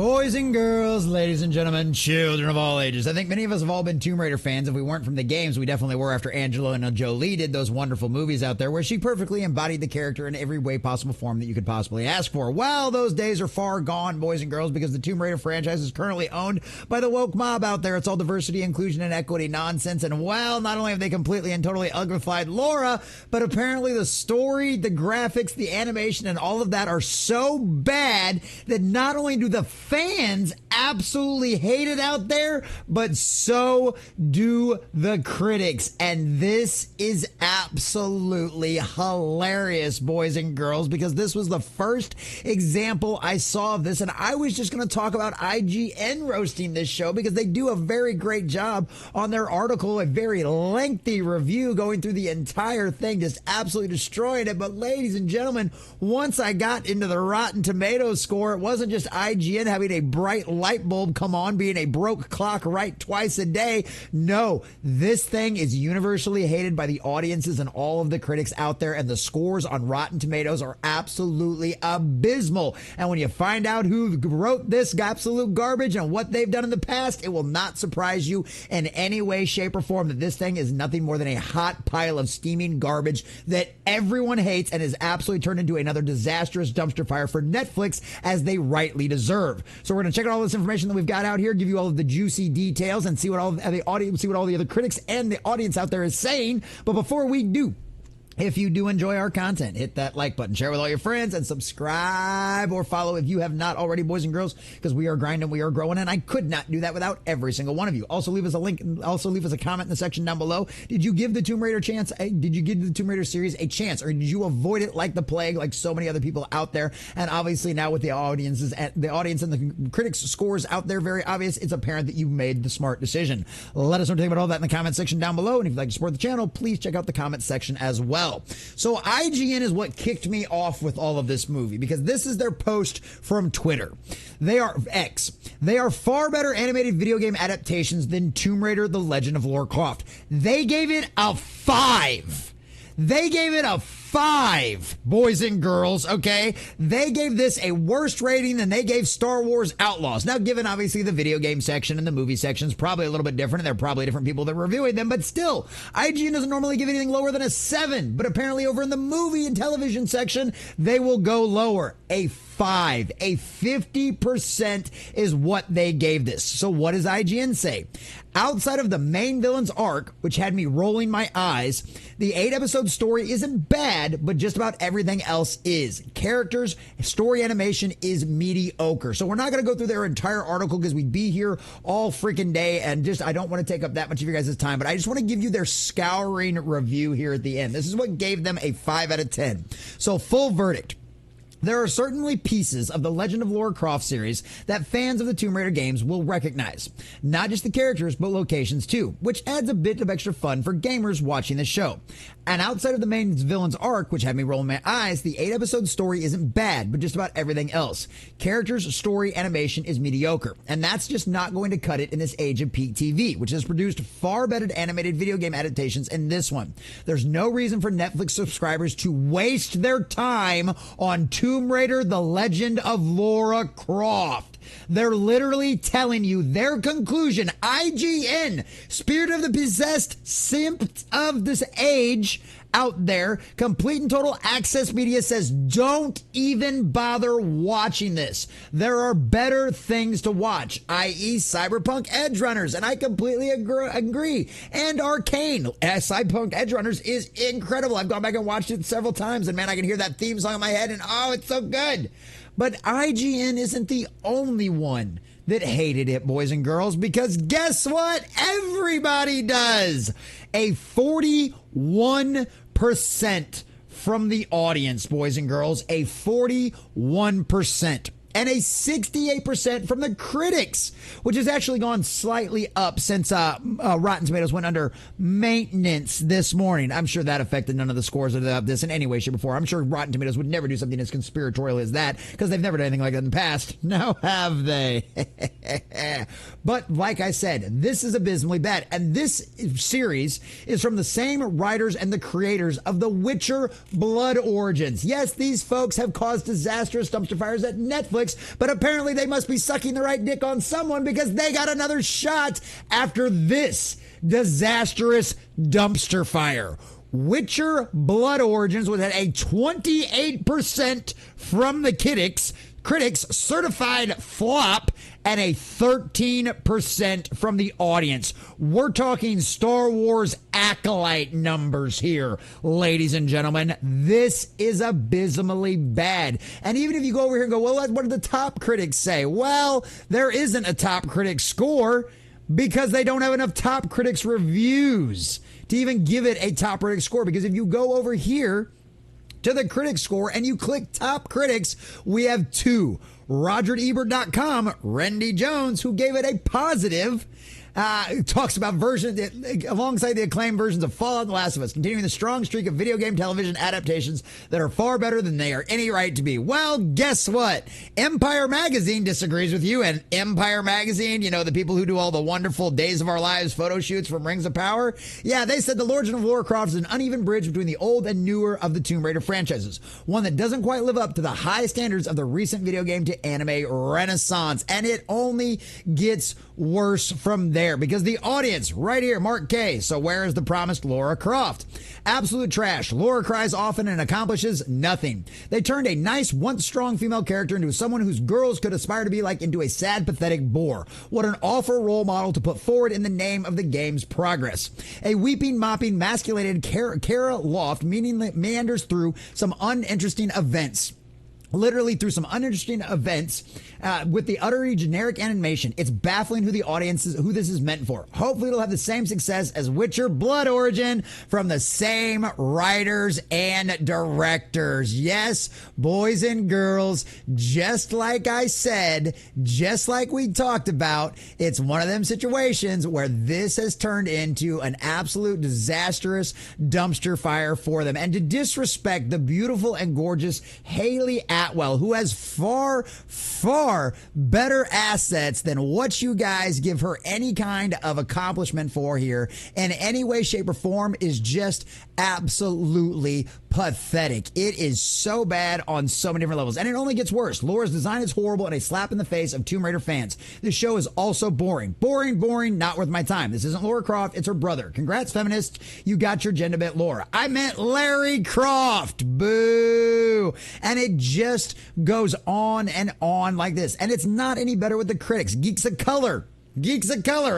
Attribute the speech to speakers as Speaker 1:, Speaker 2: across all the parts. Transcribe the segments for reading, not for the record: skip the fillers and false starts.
Speaker 1: Boys and girls, ladies and gentlemen, children of all ages. I think many of us have all been Tomb Raider fans. If we weren't from the games, we definitely were after Angelina Jolie did those wonderful movies out there where she perfectly embodied the character in every way possible form that you could possibly ask for. Well, those days are far gone, boys and girls, because the Tomb Raider franchise is currently owned by the woke mob out there. It's all diversity, inclusion, and equity nonsense. And well, not only have they completely and totally uglified Lara, but apparently the story, the graphics, the animation, and all of that are so bad that not only do the fans absolutely hate it out there, but so do the critics. And this is absolutely hilarious, boys and girls, because this was the first example I saw of this. And I was just going to talk about IGN roasting this show because they do a very great job on their article, a very lengthy review going through the entire thing, just absolutely destroying it. But ladies and gentlemen, once I got into the Rotten Tomatoes score, it wasn't just IGN having a bright light bulb come on, being a broke clock right twice a day. No, this thing is universally hated by the audiences and all of the critics out there, and the scores on Rotten Tomatoes are absolutely abysmal. And when you find out who wrote this absolute garbage and what they've done in the past, it will not surprise you in any way, shape, or form that this thing is nothing more than a hot pile of steaming garbage that everyone hates and is absolutely turned into another disastrous dumpster fire for Netflix, as they rightly deserve. So we're going to check out all this information that we've got out here, give you all of the juicy details, and see what all the audience, see what all the other critics and the audience out there is saying. But before we do, if you do enjoy our content, hit that like button, share with all your friends, and subscribe or follow if you have not already, boys and girls, because we are grinding, we are growing, and I could not do that without every single one of you. Also, leave us a link, also leave us a comment in the section down below. Did you give the Tomb Raider chance? Did you give the Tomb Raider series a chance, or did you avoid it like the plague, like so many other people out there? And obviously now with the audience and the critics scores out there very obvious, it's apparent that you made the smart decision. Let us know what you think about all that in the comment section down below. And if you'd like to support the channel, please check out the comment section as well. So IGN is what kicked me off with all of this movie, because this is their post from Twitter. They are X. They are far better animated video game adaptations than Tomb Raider: The Legend of Lara Croft. They gave it a 5. They gave it a 5, boys and girls, okay? They gave this a worse rating than they gave Star Wars Outlaws. Now, given obviously the video game section and the movie section is probably a little bit different, and they're probably different people that are reviewing them, but still, IGN doesn't normally give anything lower than a 7, but apparently over in the movie and television section, they will go lower. A 5, a 50% is what they gave this. So what does IGN say? Outside of the main villain's arc, which had me rolling my eyes, the 8-episode story isn't bad, but just about everything else is. Characters, story animation is mediocre. So we're not going to go through their entire article because we'd be here all freaking day, and just I don't want to take up that much of your guys' time, but I just want to give you their scouring review here at the end. This is what gave them a 5 out of 10. So full verdict. There are certainly pieces of the Legend of Lara Croft series that fans of the Tomb Raider games will recognize. Not just the characters, but locations too, which adds a bit of extra fun for gamers watching the show. And outside of the main villain's arc, which had me rolling my eyes, the 8-episode story isn't bad, but just about everything else. Characters, story, animation is mediocre. And that's just not going to cut it in this age of peak TV, which has produced far better animated video game adaptations in this one. There's no reason for Netflix subscribers to waste their time on Tomb Raider: The Legend of Lara Croft. They're literally telling you their conclusion. IGN, spirit of the possessed simp of this age out there, complete and total access media, says don't even bother watching this. There are better things to watch, i.e. Cyberpunk Edgerunners, and I completely agree. And Arcane. Cyberpunk Edgerunners is incredible. I've gone back and watched it several times, and man, I can hear that theme song in my head, and oh, it's so good. But IGN isn't the only one that hated it, boys and girls, because guess what? Everybody does. A 41% from the audience, boys and girls, a 41%. And a 68% from the critics, which has actually gone slightly up since Rotten Tomatoes went under maintenance this morning. I'm sure that affected none of the scores of this in any way, shape, or form. I'm sure Rotten Tomatoes would never do something as conspiratorial as that, because they've never done anything like that in the past. Now have they? But like I said, this is abysmally bad. And this series is from the same writers and the creators of The Witcher Blood Origins. Yes, these folks have caused disastrous dumpster fires at Netflix Netflix, but apparently they must be sucking the right dick on someone because they got another shot after this disastrous dumpster fire. Witcher Blood Origins was at a 28% from the critics certified flop, and a 13% from the audience. We're talking Star Wars acolyte numbers here, ladies and gentlemen. This is abysmally bad. And even if you go over here and go, well, what did the top critics say? Well, there isn't a top critic score because they don't have enough top critics reviews to even give it a top critic score. Because if you go over here to the critic score and you click top critics, we have two. RogerEbert.com, Randy Jones, who gave it a positive, talks about versions alongside the acclaimed versions of Fallout and The Last of Us, continuing the strong streak of video game television adaptations that are far better than they are any right to be. Well, guess what? Empire Magazine disagrees with you, and Empire Magazine, you know, the people who do all the wonderful Days of Our Lives photo shoots from Rings of Power, yeah, they said The Legend of Lara Croft is an uneven bridge between the old and newer of the Tomb Raider franchises, one that doesn't quite live up to the high standards of the recent video game to anime renaissance, and it only gets worse from there because the audience right here, Mark K. So where is the promised Lara Croft? Absolute trash. Lara cries often and accomplishes nothing. They turned a nice, once strong female character into someone whose girls could aspire to be like into a sad, pathetic bore. What an awful role model to put forward in the name of the game's progress. A weeping, mopping, masculated Kara Loft meanders through some uninteresting events. Literally through some uninteresting events with the utterly generic animation. It's baffling who this is meant for. Hopefully it'll have the same success as Witcher Blood Origin from the same writers and directors. Yes, boys and girls, just like I said, just like we talked about, it's one of them situations where this has turned into an absolute disastrous dumpster fire for them. And to disrespect the beautiful and gorgeous Haley Atwell, who has far better assets than what you guys give her any kind of accomplishment for here in any way, shape, or form, is just absolutely pathetic. It is so bad on so many different levels, and it only gets worse. Laura's design is horrible and a slap in the face of Tomb Raider fans. This show is also boring, not worth my time. This isn't Lara Croft, it's her brother. Congrats, feminists, you got your gender bent Laura. I meant Larry Croft. Boo. And it just goes on and on like this, and it's not any better with the critics. Geeks of Color,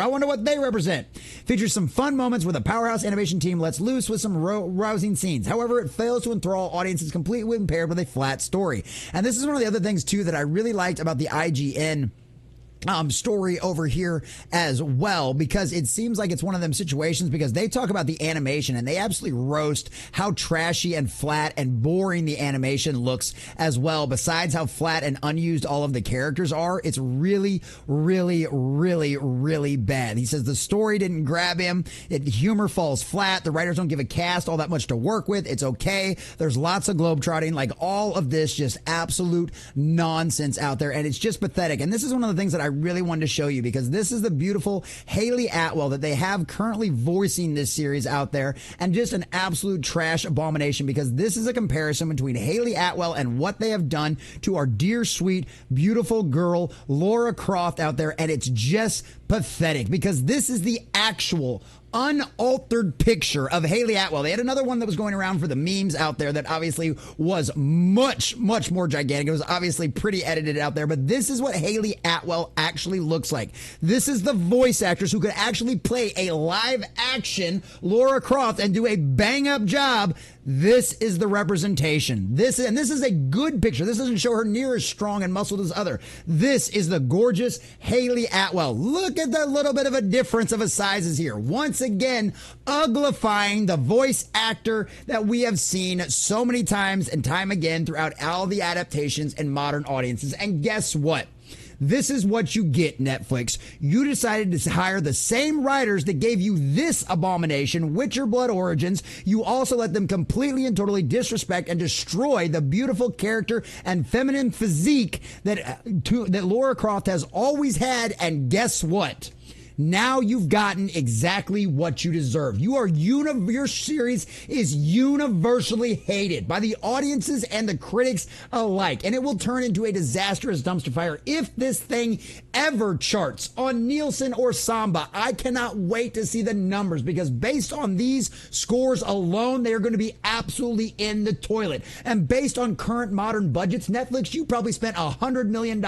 Speaker 1: I wonder what they represent. Features some fun moments where the powerhouse animation team lets loose with some rousing scenes. However, it fails to enthrall audiences completely impaired with a flat story. And this is one of the other things, too, that I really liked about the IGN story over here as well, because it seems like it's one of them situations because they talk about the animation and they absolutely roast how trashy and flat and boring the animation looks as well. Besides how flat and unused all of the characters are, it's really bad. He says the story didn't grab him. Humor falls flat. The writers don't give a cast all that much to work with. It's okay. There's lots of globetrotting. Like all of this just absolute nonsense out there, and it's just pathetic. And this is one of the things that I really wanted to show you because this is the beautiful Haley Atwell that they have currently voicing this series out there, and just an absolute trash abomination because this is a comparison between Haley Atwell and what they have done to our dear, sweet, beautiful girl Lara Croft out there, and it's just pathetic because this is the actual unaltered picture of Haley Atwell. They had another one that was going around for the memes out there that obviously was much more gigantic. It was obviously pretty edited out there, but this is what Haley Atwell actually looks like. This is the voice actress who could actually play a live action Lara Croft and do a bang up job. This is the representation. This is a good picture. This doesn't show her near as strong and muscled as other. This is the gorgeous Haley Atwell. Look at the little bit of a difference of a sizes here. Once again, uglifying the voice actor that we have seen so many times and time again throughout all the adaptations and modern audiences. And guess what? This is what you get, Netflix. You decided to hire the same writers that gave you this abomination, Witcher Blood Origins. You also let them completely and totally disrespect and destroy the beautiful character and feminine physique that Lara Croft has always had. And guess what? Now you've gotten exactly what you deserve. Your series is universally hated by the audiences and the critics alike, and it will turn into a disastrous dumpster fire if this thing ever charts on Nielsen or Samba. I cannot wait to see the numbers, because based on these scores alone, they are going to be absolutely in the toilet. And based on current modern budgets, Netflix, you probably spent $100 million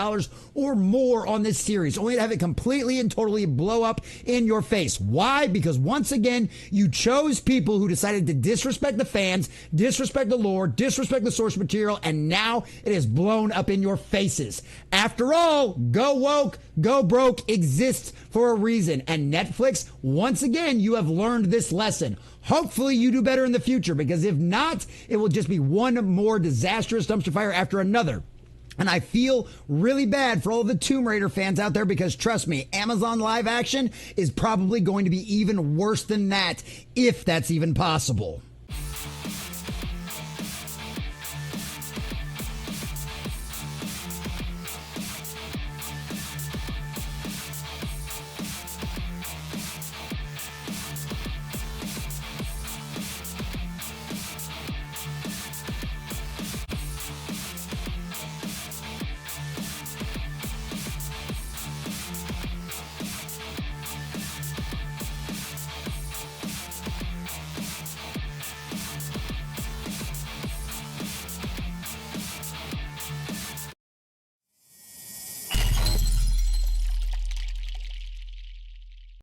Speaker 1: or more on this series, only to have it completely and totally blow up in your face. Why? Because once again, you chose people who decided to disrespect the fans, disrespect the lore, disrespect the source material, and now it is blown up in your faces. After all, go woke, go broke exists for a reason. And Netflix, once again, you have learned this lesson. Hopefully you do better in the future, because if not, it will just be one more disastrous dumpster fire after another. And I feel really bad for all of the Tomb Raider fans out there, because trust me, Amazon live action is probably going to be even worse than that, if that's even possible.